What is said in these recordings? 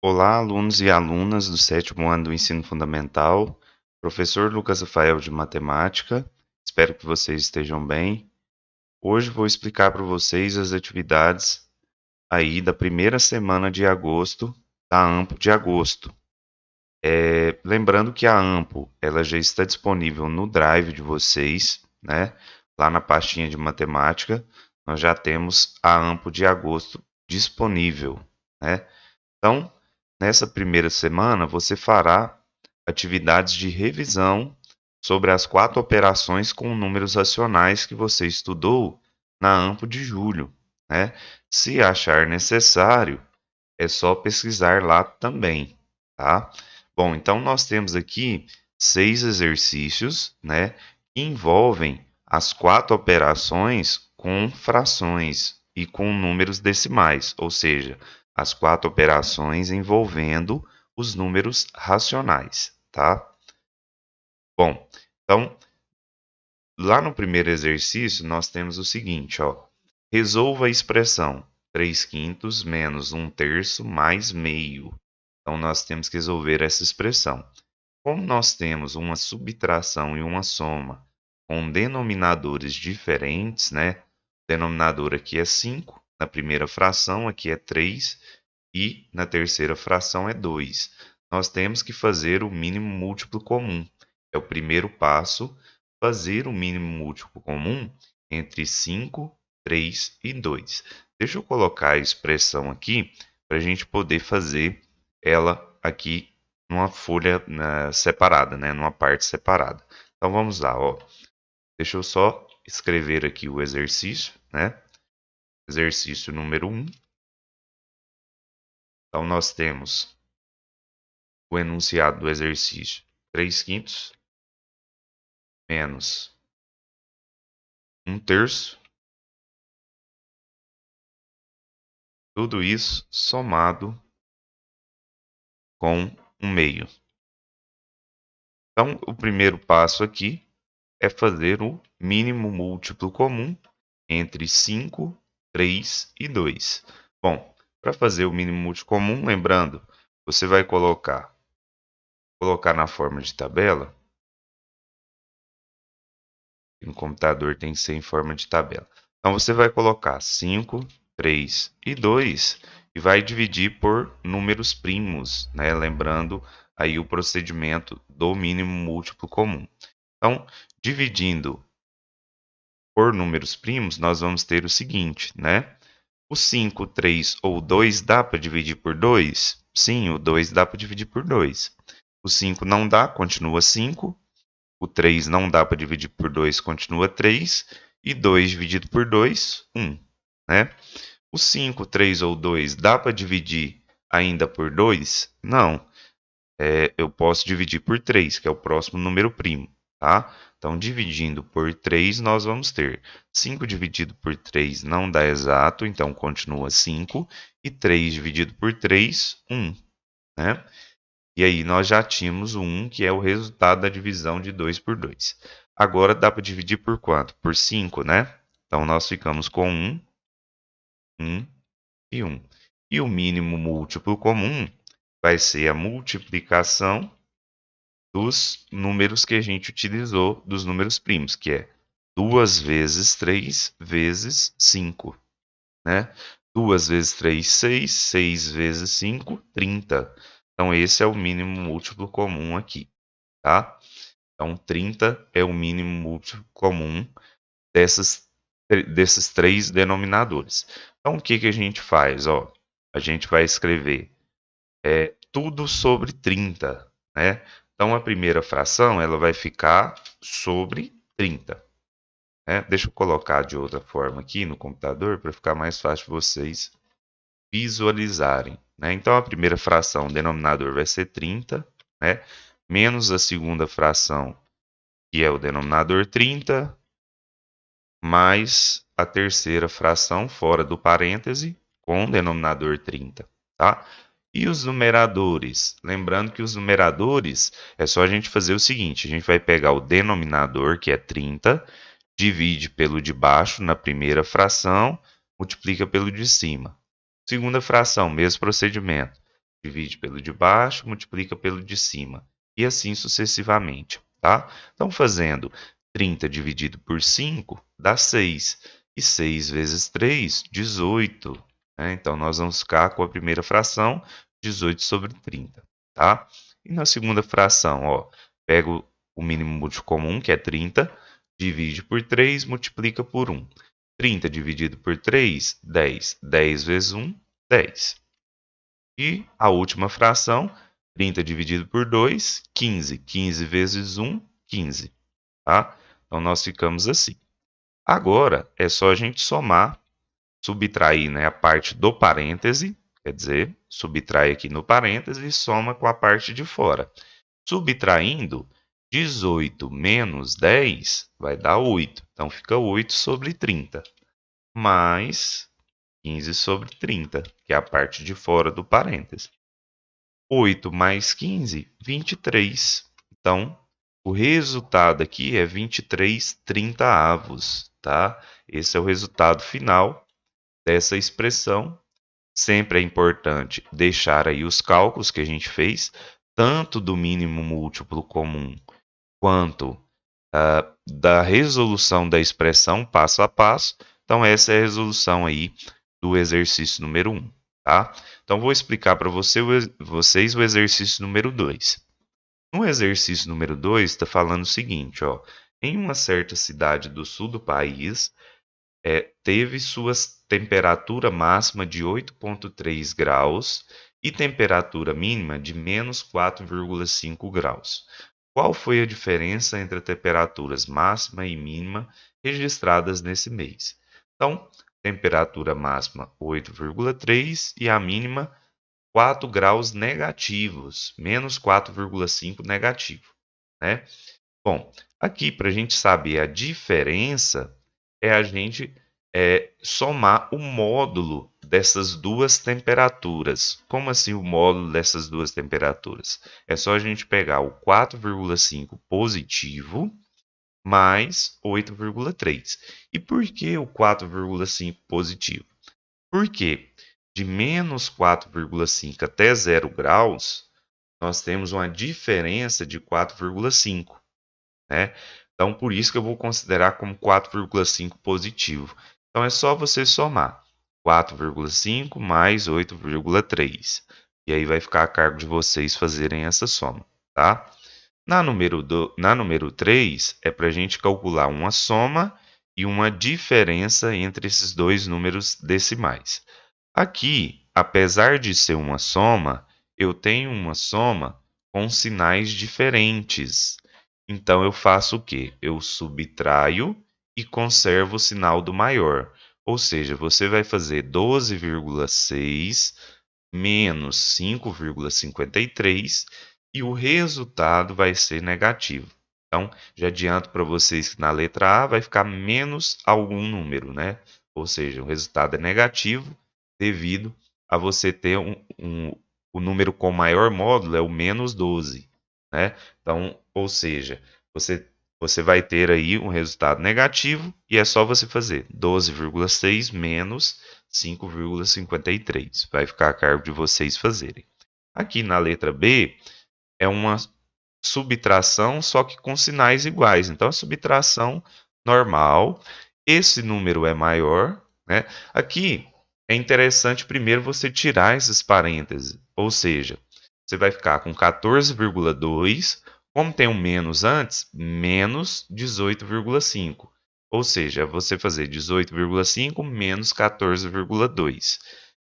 Olá, alunos e alunas do sétimo ano do ensino fundamental. Professor Lucas Rafael de Matemática. Espero que vocês estejam bem. Hoje vou explicar para vocês as atividades aí da primeira semana de agosto, da AMPO de agosto. Lembrando que a AMPO ela já está disponível no Drive de vocês, né? Lá na pastinha de matemática, nós já temos a AMPO de agosto disponível, né? Então, nessa primeira semana, você fará atividades de revisão sobre as 4 operações com números racionais que você estudou na AMPO de julho, né? Se achar necessário, é só pesquisar lá também, tá? Bom, então nós temos aqui 6 exercícios, né, que envolvem as 4 operações com frações e com números decimais, ou seja, as 4 operações envolvendo os números racionais, tá? Bom, então lá no primeiro exercício nós temos o seguinte, ó. Resolva a expressão 3/5 menos 1/3 mais meio. Então, nós temos que resolver essa expressão. Como nós temos uma subtração e uma soma com denominadores diferentes, né? O denominador aqui é 5, na primeira fração aqui é 3 e na terceira fração é 2. Nós temos que fazer o mínimo múltiplo comum. É o primeiro passo, fazer o mínimo múltiplo comum entre 5, 3 e 2. Deixa eu colocar a expressão aqui para a gente poder fazer ela aqui numa folha separada, né? Numa parte separada. Então vamos lá, ó. Deixa eu só escrever aqui o exercício, né? Exercício número 1. Então nós temos o enunciado do exercício 3/5 menos 1/3. Tudo isso somado com 1/2. Então, o primeiro passo aqui é fazer o mínimo múltiplo comum entre 5, 3 e 2. Bom, para fazer o mínimo múltiplo comum, lembrando, você vai colocar na forma de tabela. No computador tem que ser em forma de tabela. Então, você vai colocar 5, 3 e 2 e vai dividir por números primos, né? Lembrando aí o procedimento do mínimo múltiplo comum. Então, dividindo por números primos, nós vamos ter o seguinte, né? O 5, 3 ou 2 dá para dividir por 2? Sim, o 2 dá para dividir por 2. O 5 não dá, continua 5. O 3 não dá para dividir por 2, continua 3. E 2 dividido por 2, 1. Né? O 5, 3 ou 2 dá para dividir ainda por 2? Não. Eu posso dividir por 3, que é o próximo número primo. Tá? Então, dividindo por 3, nós vamos ter 5 dividido por 3 não dá exato, então continua 5. E 3 dividido por 3, 1. Né? E aí nós já tínhamos o 1, que é o resultado da divisão de 2 por 2. Agora dá para dividir por quanto? Por 5, né? Então nós ficamos com 1, 1 e 1. E o mínimo múltiplo comum vai ser a multiplicação dos números que a gente utilizou, dos números primos, que é 2 vezes 3 vezes 5, né? 2 vezes 3, 6. 6 vezes 5, 30. Então, esse é o mínimo múltiplo comum aqui, tá? Então, 30 é o mínimo múltiplo comum desses 3 denominadores. Então, o que que a gente faz? Ó, a gente vai escrever tudo sobre 30, né? Então, a primeira fração ela vai ficar sobre 30. Né? Deixa eu colocar de outra forma aqui no computador para ficar mais fácil vocês visualizarem. Né? Então, a primeira fração, o denominador vai ser 30, né? Menos a segunda fração, que é o denominador 30, mais a terceira fração, fora do parêntese, com o denominador 30. Tá? E os numeradores? Lembrando que os numeradores, é só a gente fazer o seguinte, a gente vai pegar o denominador, que é 30, divide pelo de baixo na primeira fração, multiplica pelo de cima. Segunda fração, mesmo procedimento. divide pelo de baixo, multiplica pelo de cima. E assim sucessivamente, tá? Então, fazendo 30 dividido por 5 dá 6. E 6 vezes 3, 18. Né? Então, nós vamos ficar com a primeira fração, 18 sobre 30. Tá? E na segunda fração, ó, pego o mínimo múltiplo comum, que é 30, divide por 3, multiplica por 1. 30 dividido por 3, 10. 10 vezes 1, 10. E a última fração, 30 dividido por 2, 15. 15 vezes 1, 15. Tá? Então, nós ficamos assim. Agora, é só a gente somar, subtrair, né, a parte do parêntese, quer dizer, subtrai aqui no parêntese e soma com a parte de fora. Subtraindo, 18 menos 10 vai dar 8. Então, fica 8 sobre 30. Mais 15 sobre 30, que é a parte de fora do parêntese. 8 mais 15, 23. Então, o resultado aqui é 23/30, tá? Esse é o resultado final dessa expressão. Sempre é importante deixar aí os cálculos que a gente fez, tanto do mínimo múltiplo comum quanto da resolução da expressão passo a passo. Então, essa é a resolução aí do exercício número 1, tá? Então, vou explicar para vocês o exercício número 2. No exercício número 2, está falando o seguinte, ó. Em uma certa cidade do sul do país, teve sua temperatura máxima de 8,3 graus e temperatura mínima de menos 4,5 graus. Qual foi a diferença entre as temperaturas máxima e mínima registradas nesse mês? Então, temperatura máxima 8,3 e a mínima 4 graus negativos, menos 4,5 negativo, né? Bom, aqui para a gente saber a diferença, é a gente somar o módulo dessas duas temperaturas. Como assim o módulo dessas duas temperaturas? É só a gente pegar o 4,5 positivo mais 8,3. E por que o 4,5 positivo? Porque de menos 4,5 até 0 graus, nós temos uma diferença de 4,5. Né? Então, por isso que eu vou considerar como 4,5 positivo. Então, é só você somar 4,5 mais 8,3. E aí vai ficar a cargo de vocês fazerem essa soma, tá? Na número 3, é para a gente calcular uma soma e uma diferença entre esses dois números decimais. Aqui, apesar de ser uma soma, eu tenho uma soma com sinais diferentes. Então, eu faço o quê? Eu subtraio e conservo o sinal do maior. Ou seja, você vai fazer 12,6 menos 5,53 e o resultado vai ser negativo. Então, já adianto para vocês que na letra A vai ficar menos algum número, né? Ou seja, o resultado é negativo devido a você ter o número com maior módulo é o menos 12, né? Então, ou seja, você vai ter aí um resultado negativo e é só você fazer 12,6 menos 5,53. Vai ficar a cargo de vocês fazerem. Aqui na letra B é uma subtração, só que com sinais iguais. Então, a subtração normal, esse número é maior, né? Aqui é interessante primeiro você tirar esses parênteses, ou seja, você vai ficar com 14,2, como tem um menos antes, menos 18,5. Ou seja, você fazer 18,5 menos 14,2.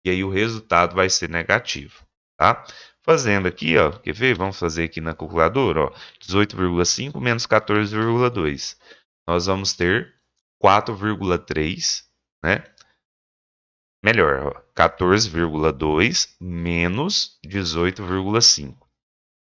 E aí o resultado vai ser negativo, tá? Fazendo aqui, ó, quer ver? Vamos fazer aqui na calculadora, ó, 18,5 menos 14,2. Nós vamos ter 4,3, né? Melhor, ó, 14,2 menos 18,5.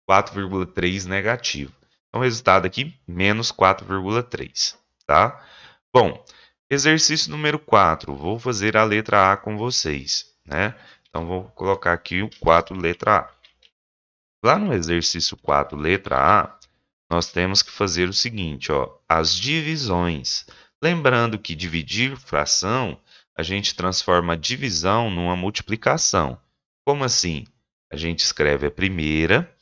4,3 negativo. Então, o resultado aqui, menos 4,3, tá? Bom, exercício número 4. Vou fazer a letra A com vocês, né? Então, vou colocar aqui o 4, letra A. Lá no exercício 4, letra A, nós temos que fazer o seguinte, ó, as divisões. Lembrando que dividir fração, a gente transforma a divisão numa multiplicação. Como assim? a gente escreve a primeira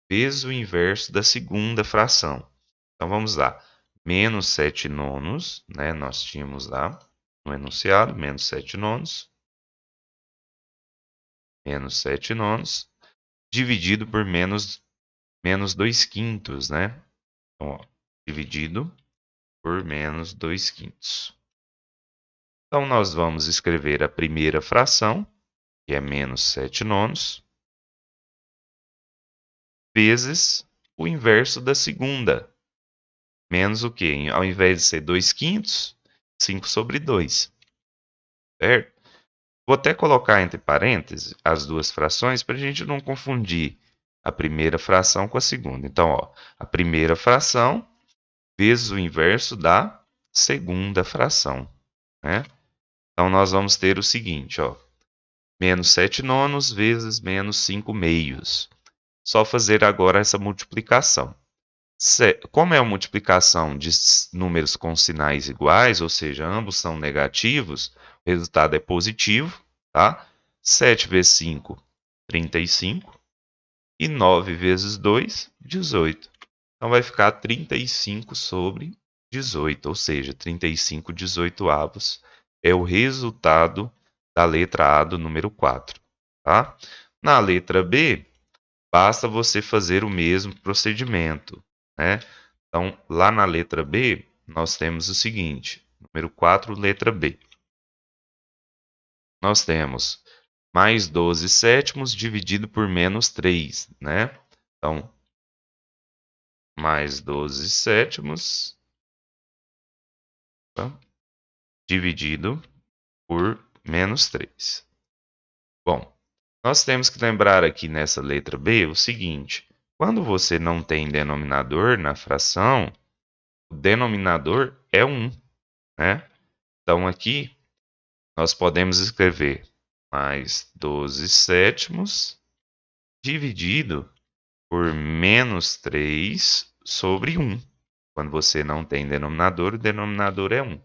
vezes o inverso da segunda fração. Então vamos lá. Menos 7 nonos, né? Nós tínhamos lá no enunciado, menos 7 nonos. Menos 7 nonos, dividido por menos 2 quintos, né? Então, ó, dividido por menos 2 quintos. Então, nós vamos escrever a primeira fração, que é menos 7 nonos, vezes o inverso da segunda. Menos o quê? Ao invés de ser 2 quintos, 5 sobre 2. Certo? Vou até colocar entre parênteses as duas frações para a gente não confundir a primeira fração com a segunda. Então, ó, a primeira fração vezes o inverso da segunda fração, né? Então, nós vamos ter o seguinte, ó, menos 7 nonos vezes menos 5 meios. Só fazer agora essa multiplicação. Como é uma multiplicação de números com sinais iguais, ou seja, ambos são negativos, o resultado é positivo, tá? 7 vezes 5, 35. E 9 vezes 2, 18. Então vai ficar 35 sobre 18, ou seja, 35 18avos é o resultado da letra A do número 4. Tá? Na letra B, basta você fazer o mesmo procedimento, né? Então, lá na letra B, nós temos o seguinte, número 4, letra B. Nós temos mais 12 sétimos dividido por menos 3, né? Então, mais 12 sétimos, tá? Dividido por menos 3. Bom, nós temos que lembrar aqui nessa letra B o seguinte, quando você não tem denominador na fração, o denominador é 1, né? Então aqui nós podemos escrever mais 12 sétimos dividido por menos 3 sobre 1. Quando você não tem denominador, o denominador é 1.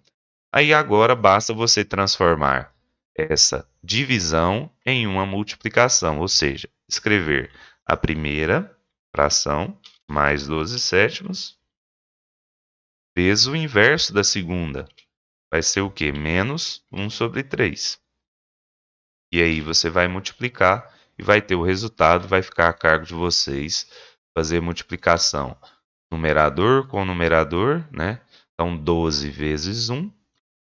Aí agora basta você transformar essa divisão em uma multiplicação, ou seja, escrever a primeira fração mais 12 sétimos vezes o inverso da segunda. Vai ser o quê? Menos 1 sobre 3. E aí você vai multiplicar e vai ter o resultado, vai ficar a cargo de vocês fazer multiplicação numerador com numerador, né? Então 12 vezes 1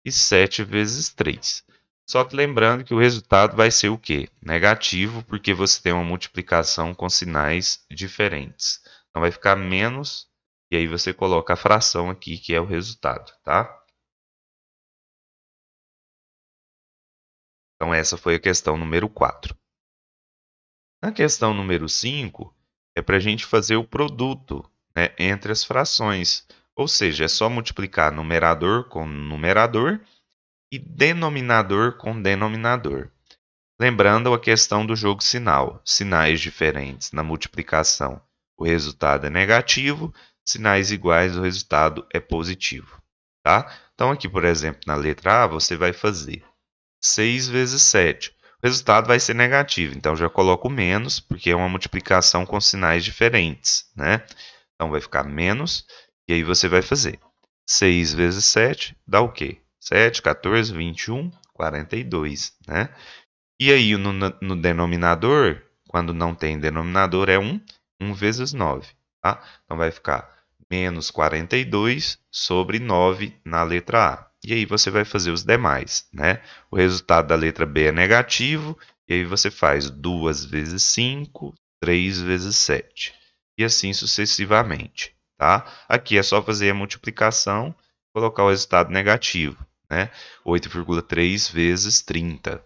e 7 vezes 3. Só que lembrando que o resultado vai ser o quê? Negativo, porque você tem uma multiplicação com sinais diferentes. Então vai ficar menos, e aí você coloca a fração aqui, que é o resultado, tá? Então essa foi a questão número 4. Na questão número 5, é para a gente fazer o produto, né, entre as frações. Ou seja, é só multiplicar numerador com numerador e denominador com denominador. Lembrando a questão do jogo sinal, sinais diferentes na multiplicação, o resultado é negativo, sinais iguais, o resultado é positivo. Tá? Então, aqui, por exemplo, na letra A, você vai fazer 6 vezes 7. O resultado vai ser negativo, então já coloco menos, porque é uma multiplicação com sinais diferentes. Né? Então, vai ficar menos, e aí você vai fazer 6 vezes 7 dá o quê? 7, 14, 21, 42. Né? E aí, no denominador, quando não tem denominador, é 1, 1 vezes 9. Tá? Então, vai ficar menos 42 sobre 9 na letra A. E aí, você vai fazer os demais. Né? O resultado da letra B é negativo, e aí você faz 2 vezes 5, 3 vezes 7. E assim sucessivamente. Tá? Aqui é só fazer a multiplicação, colocar o resultado negativo. Né? 8,3 vezes 30.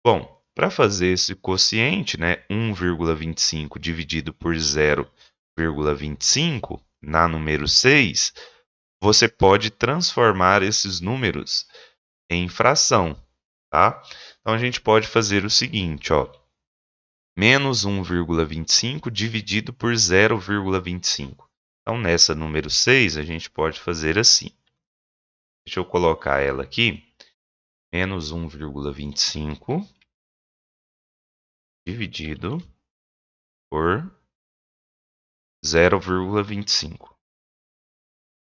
Bom, para fazer esse quociente, né, 1,25 dividido por 0,25, na número 6, você pode transformar esses números em fração, tá? Então a gente pode fazer o seguinte, ó, menos 1,25 dividido por 0,25. Então nessa número 6 a gente pode fazer assim. Deixa eu colocar ela aqui, menos 1,25 dividido por 0,25.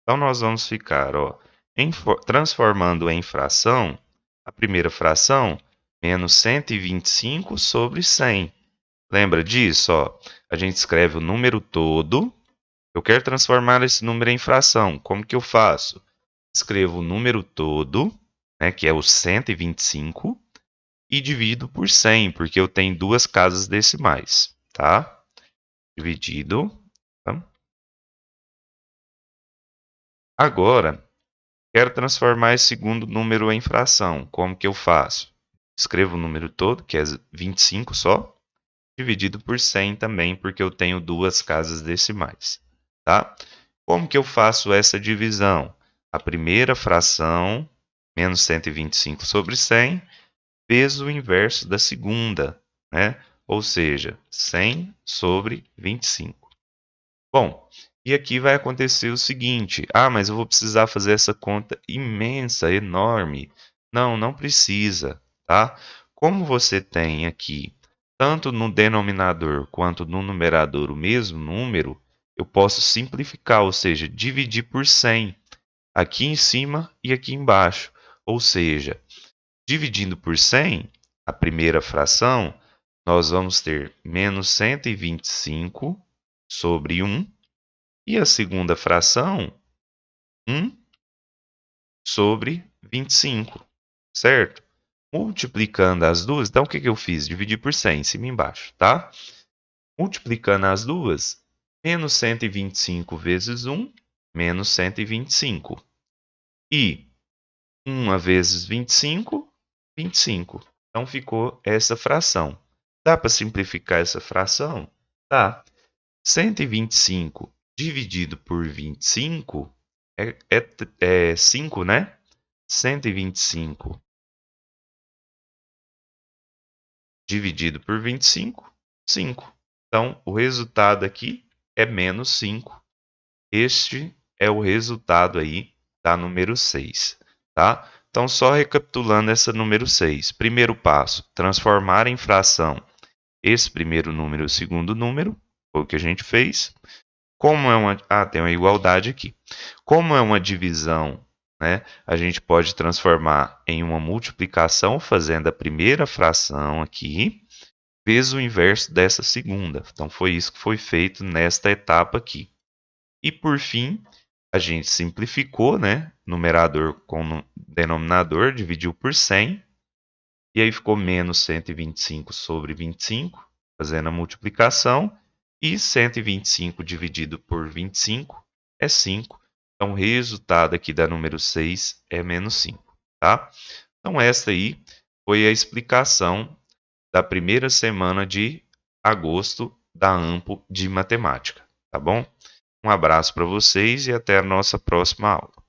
Então, nós vamos ficar, ó, transformando em fração, a primeira fração, menos 125 sobre 100. Lembra disso? Ó? A gente escreve o número todo. Eu quero transformar esse número em fração. Como que eu faço? Escrevo o número todo, né, que é o 125, e divido por 100, porque eu tenho duas casas decimais, tá? Dividido. Tá? Agora, quero transformar esse segundo número em fração. Como que eu faço? Escrevo o número todo, que é 25 só, dividido por 100 também, porque eu tenho duas casas decimais, tá? Como que eu faço essa divisão? A primeira fração, menos 125 sobre 100, vezes o inverso da segunda, né? Ou seja, 100 sobre 25. Bom, e aqui vai acontecer o seguinte: ah, mas eu vou precisar fazer essa conta imensa, enorme. Não, não precisa, tá? Como você tem aqui, tanto no denominador quanto no numerador, o mesmo número, eu posso simplificar, ou seja, dividir por 100, aqui em cima e aqui embaixo. Ou seja, dividindo por 100, a primeira fração, nós vamos ter menos 125 sobre 1. E a segunda fração, 1 sobre 25, certo? Multiplicando as duas, então o que eu fiz? Dividi por 100, em cima e embaixo, tá? Multiplicando as duas, menos 125 vezes 1, menos 125. E 1 vezes 25, 25. Então ficou essa fração. Dá para simplificar essa fração? Dá. 125 dividido por 25 é 5, né? 125 dividido por 25, 5. Então, o resultado aqui é menos 5. Este é o resultado aí da número 6, tá? Então, só recapitulando essa número 6. Primeiro passo, transformar em fração esse primeiro número e o segundo número, foi o que a gente fez. Como é uma. Ah, tem uma igualdade aqui. Como é uma divisão, né, a gente pode transformar em uma multiplicação fazendo a primeira fração aqui, vezes o inverso dessa segunda. Então, foi isso que foi feito nesta etapa aqui. E, por fim, a gente simplificou, né? Numerador com denominador, dividiu por 100. E aí ficou menos 125 sobre 25, fazendo a multiplicação. E 125 dividido por 25 é 5. Então, o resultado aqui da número 6 é menos 5, tá? Então, esta aí foi a explicação da primeira semana de agosto da AMPO de matemática, tá bom? Um abraço para vocês e até a nossa próxima aula.